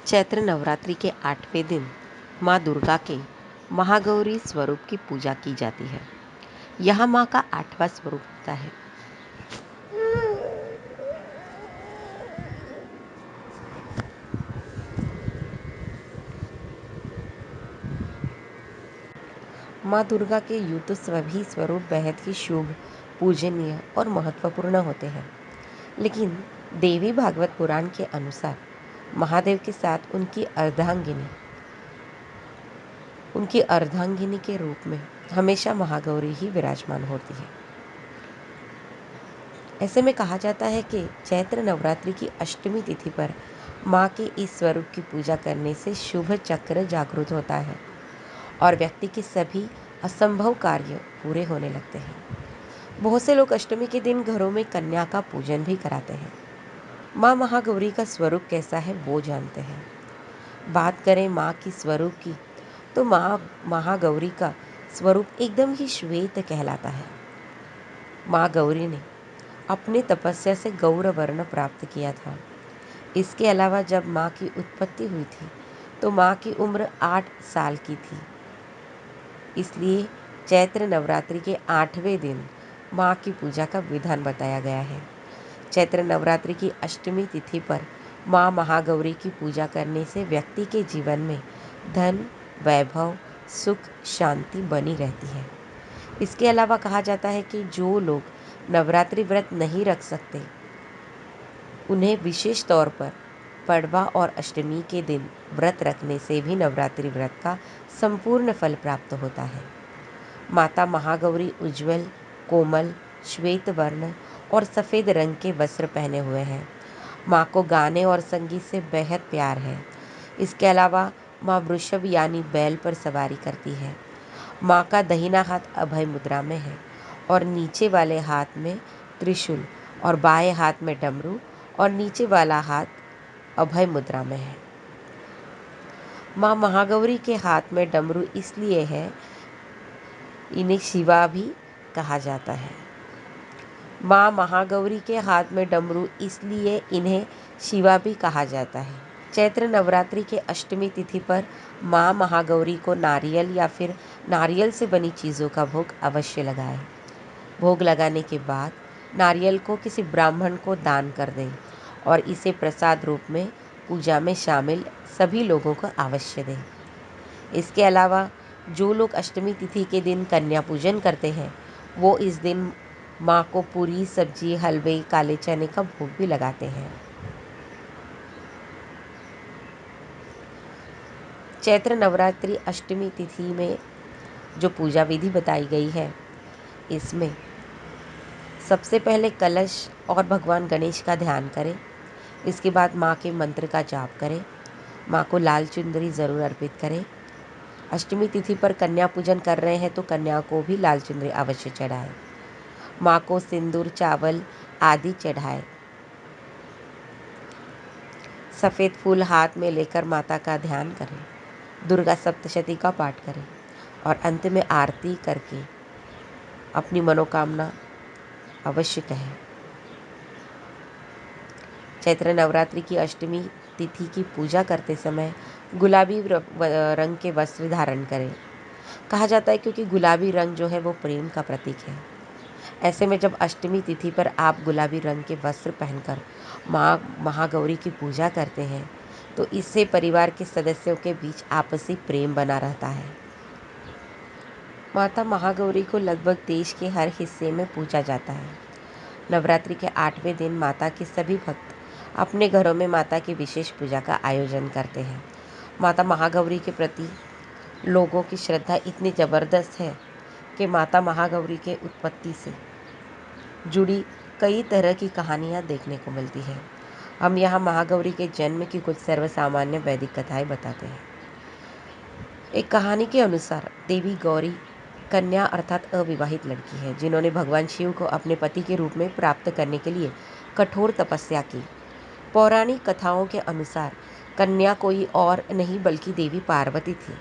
चैत्र नवरात्रि के 8वें दिन माँ दुर्गा के महागौरी स्वरूप की पूजा की जाती है। यह माँ का 8वां स्वरूप होता है। माँ दुर्गा के यूं तो सभी स्वरूप बेहद ही शुभ, पूजनीय और महत्वपूर्ण होते हैं, लेकिन देवी भागवत पुराण के अनुसार महादेव के साथ उनकी अर्धांगिनी के रूप में हमेशा महागौरी ही विराजमान होती है। ऐसे में कहा जाता है कि चैत्र नवरात्रि की अष्टमी तिथि पर माँ के इस स्वरूप की पूजा करने से शुभ चक्र जागृत होता है और व्यक्ति के सभी असंभव कार्य पूरे होने लगते हैं। बहुत से लोग अष्टमी के दिन घरों में कन्या का पूजन भी कराते हैं। माँ महागौरी का स्वरूप कैसा है वो जानते हैं। बात करें माँ की स्वरूप की, तो माँ महागौरी का स्वरूप एकदम ही श्वेत कहलाता है। माँ गौरी ने अपनी तपस्या से गौर वर्ण प्राप्त किया था। इसके अलावा जब माँ की उत्पत्ति हुई थी तो माँ की उम्र 8 साल की थी। इसलिए चैत्र नवरात्रि के 8वें दिन माँ की पूजा का विधान बताया गया है। चैत्र नवरात्रि की अष्टमी तिथि पर माँ महागौरी की पूजा करने से व्यक्ति के जीवन में धन, वैभव, सुख, शांति बनी रहती है। इसके अलावा कहा जाता है कि जो लोग नवरात्रि व्रत नहीं रख सकते, उन्हें विशेष तौर पर पड़वा और अष्टमी के दिन व्रत रखने से भी नवरात्रि व्रत का संपूर्ण फल प्राप्त होता है। माता महागौरी उज्जवल, कोमल, श्वेत वर्ण और सफ़ेद रंग के वस्त्र पहने हुए हैं। माँ को गाने और संगीत से बेहद प्यार है। इसके अलावा माँ वृषभ यानी बैल पर सवारी करती है। माँ का दाहिना हाथ अभय मुद्रा में है और नीचे वाले हाथ में त्रिशूल और बाएं हाथ में डमरू और नीचे वाला हाथ अभय मुद्रा में है। माँ महागौरी के हाथ में डमरू इसलिए है, इन्हें शिवा भी कहा जाता है। माँ महागौरी के हाथ में डमरू इसलिए इन्हें शिवा भी कहा जाता है। चैत्र नवरात्रि के अष्टमी तिथि पर माँ महागौरी को नारियल या फिर नारियल से बनी चीज़ों का भोग अवश्य लगाएं। भोग लगाने के बाद नारियल को किसी ब्राह्मण को दान कर दें और इसे प्रसाद रूप में पूजा में शामिल सभी लोगों को अवश्य दें। इसके अलावा जो लोग अष्टमी तिथि के दिन कन्या पूजन करते हैं, वो इस दिन माँ को पूरी, सब्जी, हलवे, काले चने का भोग भी लगाते हैं। चैत्र नवरात्रि अष्टमी तिथि में जो पूजा विधि बताई गई है, इसमें सबसे पहले कलश और भगवान गणेश का ध्यान करें। इसके बाद माँ के मंत्र का जाप करें। माँ को लाल चुंदरी ज़रूर अर्पित करें। अष्टमी तिथि पर कन्या पूजन कर रहे हैं तो कन्या को भी लाल चुंदरी अवश्य चढ़ाएं। माँ को सिंदूर, चावल आदि चढ़ाएं। सफ़ेद फूल हाथ में लेकर माता का ध्यान करें। दुर्गा सप्तशती का पाठ करें और अंत में आरती करके अपनी मनोकामना अवश्य कहें। चैत्र नवरात्रि की अष्टमी तिथि की पूजा करते समय गुलाबी रंग के वस्त्र धारण करें। कहा जाता है क्योंकि गुलाबी रंग जो है वो प्रेम का प्रतीक है। ऐसे में जब अष्टमी तिथि पर आप गुलाबी रंग के वस्त्र पहनकर माँ महागौरी की पूजा करते हैं तो इससे परिवार के सदस्यों के बीच आपसी प्रेम बना रहता है। माता महागौरी को लगभग देश के हर हिस्से में पूजा जाता है। नवरात्रि के 8वें दिन माता के सभी भक्त अपने घरों में माता की विशेष पूजा का आयोजन करते हैं। माता महागौरी के प्रति लोगों की श्रद्धा इतनी ज़बरदस्त है कि माता महागौरी के उत्पत्ति से जुड़ी कई तरह की कहानियाँ देखने को मिलती हैं। हम यहाँ महागौरी के जन्म की कुछ सर्वसामान्य वैदिक कथाएं बताते हैं। एक कहानी के अनुसार देवी गौरी कन्या अर्थात अविवाहित लड़की है, जिन्होंने भगवान शिव को अपने पति के रूप में प्राप्त करने के लिए कठोर तपस्या की। पौराणिक कथाओं के अनुसार कन्या कोई और नहीं बल्कि देवी पार्वती थी।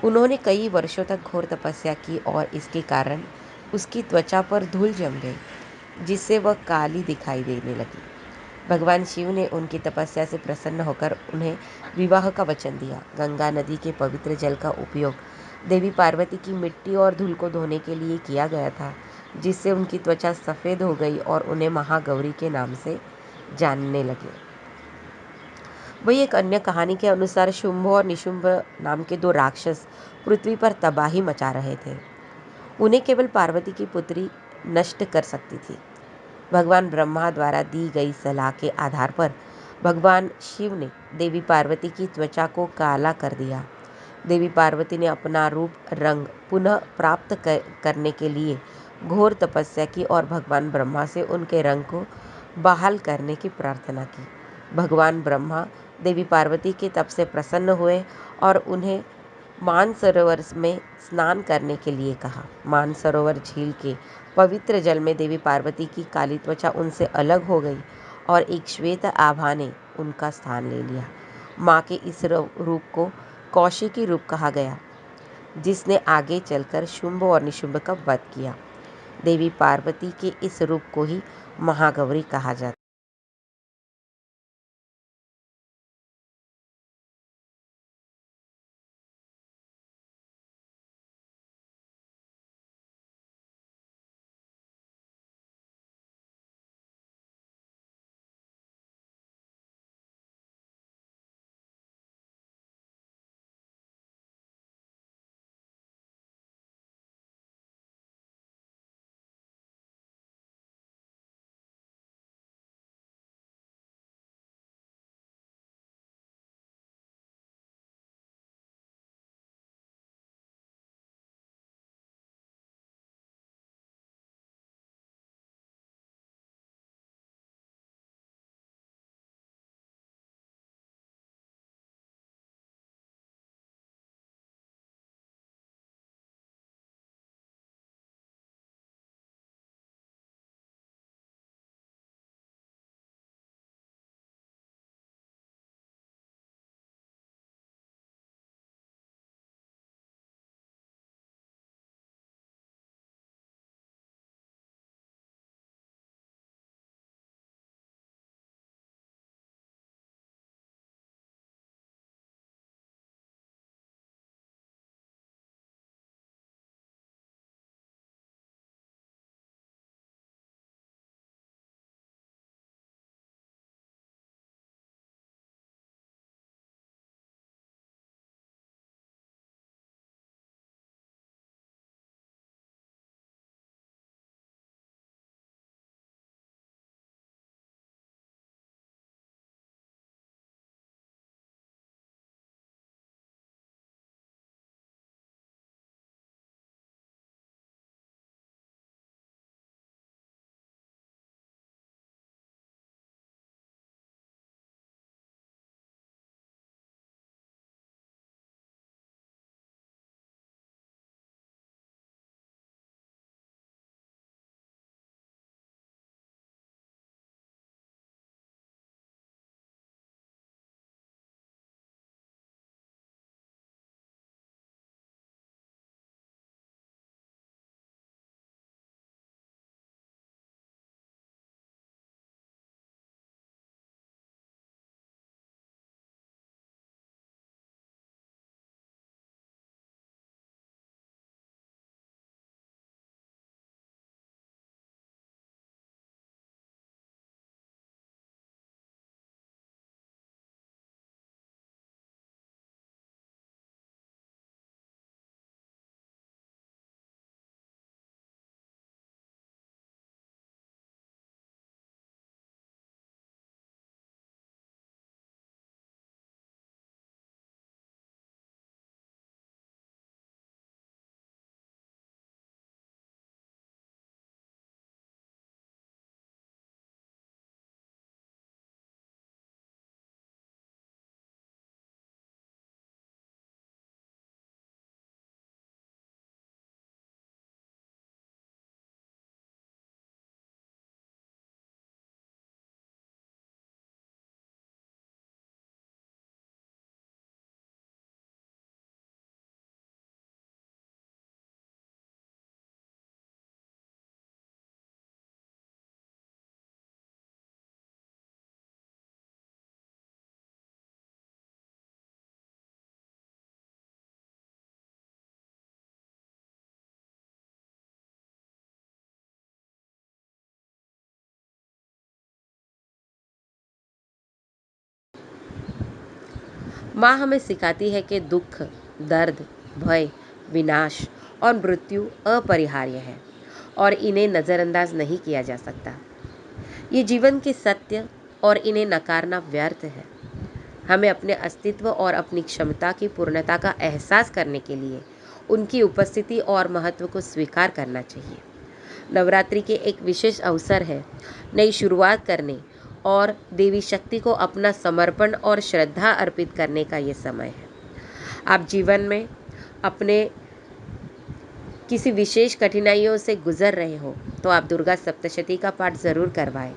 उन्होंने कई वर्षों तक घोर तपस्या की और इसके कारण उसकी त्वचा पर धूल जम गई, जिससे वह काली दिखाई देने लगी। भगवान शिव ने उनकी तपस्या से प्रसन्न होकर उन्हें विवाह का वचन दिया। गंगा नदी के पवित्र जल का उपयोग देवी पार्वती की मिट्टी और धूल को धोने के लिए किया गया था, जिससे उनकी त्वचा सफ़ेद हो गई और उन्हें महागौरी के नाम से जानने लगे। वही एक अन्य कहानी के अनुसार शुंभ और निशुंभ नाम के दो राक्षस पृथ्वी पर तबाही मचा रहे थे। उन्हें केवल पार्वती की पुत्री नष्ट कर सकती थी। भगवान ब्रह्मा द्वारा दी गई सलाह के आधार पर भगवान शिव ने देवी पार्वती की त्वचा को काला कर दिया। देवी पार्वती ने अपना रूप रंग पुनः प्राप्त करने के लिए घोर तपस्या की और भगवान ब्रह्मा से उनके रंग को बहाल करने की प्रार्थना की। भगवान ब्रह्मा देवी पार्वती के तप से प्रसन्न हुए और उन्हें मानसरोवर में स्नान करने के लिए कहा। मानसरोवर झील के पवित्र जल में देवी पार्वती की काली त्वचा उनसे अलग हो गई और एक श्वेत आभा ने उनका स्थान ले लिया। माँ के इस रूप को कौशिकी रूप कहा गया, जिसने आगे चलकर शुंभ और निशुंभ का वध किया। देवी पार्वती के इस रूप को ही महागौरी कहा जाता है। माँ हमें सिखाती है कि दुख, दर्द, भय, विनाश और मृत्यु अपरिहार्य है और इन्हें नज़रअंदाज नहीं किया जा सकता। ये जीवन के सत्य और इन्हें नकारना व्यर्थ है। हमें अपने अस्तित्व और अपनी क्षमता की पूर्णता का एहसास करने के लिए उनकी उपस्थिति और महत्व को स्वीकार करना चाहिए। नवरात्रि के एक विशेष अवसर है नई शुरुआत करने और देवी शक्ति को अपना समर्पण और श्रद्धा अर्पित करने का ये समय है। आप जीवन में अपने किसी विशेष कठिनाइयों से गुजर रहे हो तो आप दुर्गा सप्तशती का पाठ ज़रूर करवाएं।